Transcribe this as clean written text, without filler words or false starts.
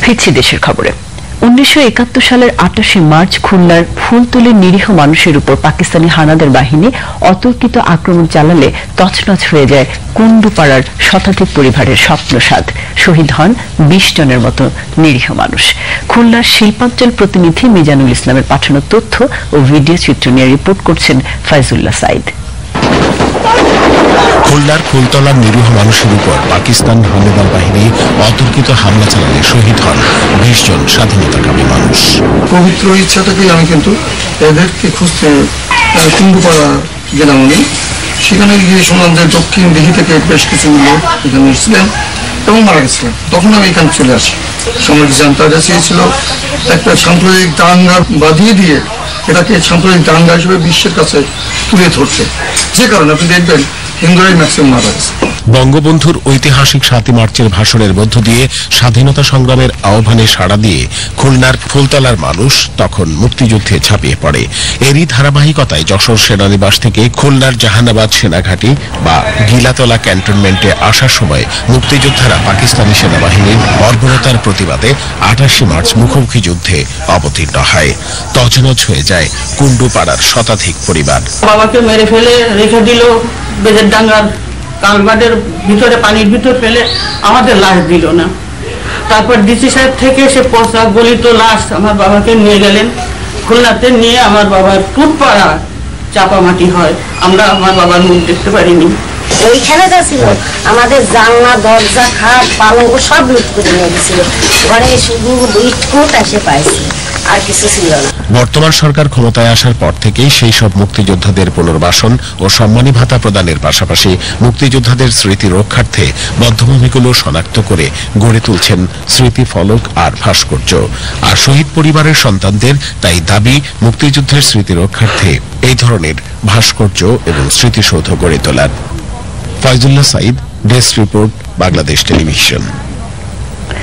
ফিরছি দেশের খবরে। 1971 সালের 28 মার্চ খুলনার ফুলতলীর নিরীহ মানুষের উপর পাকিস্তানি হানাদার বাহিনী অতর্কিত আক্রমণ চালালে তছনছ হয়ে যায় কুন্ডুপাড়ার শতাধিক পরিবারের স্বপ্নসাধ। শহীদ হন 20 জনের মতো নিরীহ মানুষ। খুলনার শিল্পাঞ্চল প্রতিনিধি মিজানুল ইসলামের পাঠানো তথ্য ও ভিডিও চিত্র নিয়ে রিপোর্ট করছেন ফাইজুল্লাহ সাইদ। খুলনার ফুলতলার নিরীহ মানুষের উপর পাকিস্তান হানাদার বাহিনী অতর্কিত হামলা চালালে শহীদ হন 20 জন স্বাধীনতাকামী মানুষ। পবিত্র ইচ্ছা থেকেই আমি কিন্তু এদেরকে খুঁজতে কুন্ডুপাড়া গেলাম। আমি সেখানে গিয়ে শুনলাম যে দক্ষিণ দিঘি থেকে বেশ কিছু লোক এখানে এসেছিলেন এবং মারা গেছিলেন। তখন আমি এখানে চলে আসি। সমাজ জানতে চেয়েছিল একটা সাম্প্রদায়িক দাঙ্গা বাঁধিয়ে দিয়ে এটাকে সাম্প্রদায়িক দাঙ্গা হিসেবে বিশ্বের কাছে তুলে ধরছে, যে কারণে আপনি দেখবেন হিন্দুরাই ম্যাক্সিমাম মারা গেছে। বঙ্গবন্ধুর ঐতিহাসিক 7 মার্চের ভাষণের মধ্য দিয়ে স্বাধীনতা সংগ্রামের আহ্বানে সাড়া দিয়ে খুলনার ফুলতলার মানুষ তখন মুক্তিযুদ্ধে ঝাঁপিয়ে পড়ে। এরই ধারাবাহিকতায় যশোর সেনানিবাস থেকে খুলনার জাহানাবাদ সেনাঘাঁটি বা গিলাতলা ক্যান্টনমেন্টে আসার সময় মুক্তিযোদ্ধারা পাকিস্তানি সেনাবাহিনীর বর্বরতার প্রতিবাদে 28 মার্চ মুখোমুখি যুদ্ধে অবতীর্ণ হয়। তছনছ হয়ে যায় কুন্ডুপাড়ার শতাধিক পরিবার। বাবাকে মেরে ফেলে রেখে দিল বেজের ডাঙ্গার কালবাদের ভিতরে, পানির ভিতর ফেলে আমাদের লাশ দিল না। তারপর ডিসি সাহেব থেকে সে পচা গলিত লাশ আমার বাবাকে নিয়ে গেলেন খুলনাতে। নিয়ে আমার বাবার টুটপাড়া চাপা মাটি হয়, আমরা আমার বাবার মুখ দেখতে পারিনি। ওইখানে যা ছিল আমাদের জানলা দরজা খাট পালঙ্ক সব লুট করে নিয়ে গেছিল। ঘরে শুধু ইটকুট এসে পাইছে, আর কিছু ছিল না। বর্তমান সরকার ক্ষমতায় আসার পর থেকেই সেই সব মুক্তিযোদ্ধাদের পুনর্বাসন ও সম্মানী ভাতা প্রদানের পাশাপাশি মুক্তিযোদ্ধাদের স্মৃতি রক্ষার্থে বদ্ধভূমিগুলো শনাক্ত করে গড়ে তুলছেন স্মৃতি ফলক আর ভাস্কর্য। আর শহীদ পরিবারের সন্তানদের তাই দাবি মুক্তিযুদ্ধের স্মৃতি রক্ষার্থে এই ধরনের ভাস্কর্য এবং স্মৃতিসৌধ গড়ে তোলার। Faizullah Sayeed, desk report, Bangladesh television.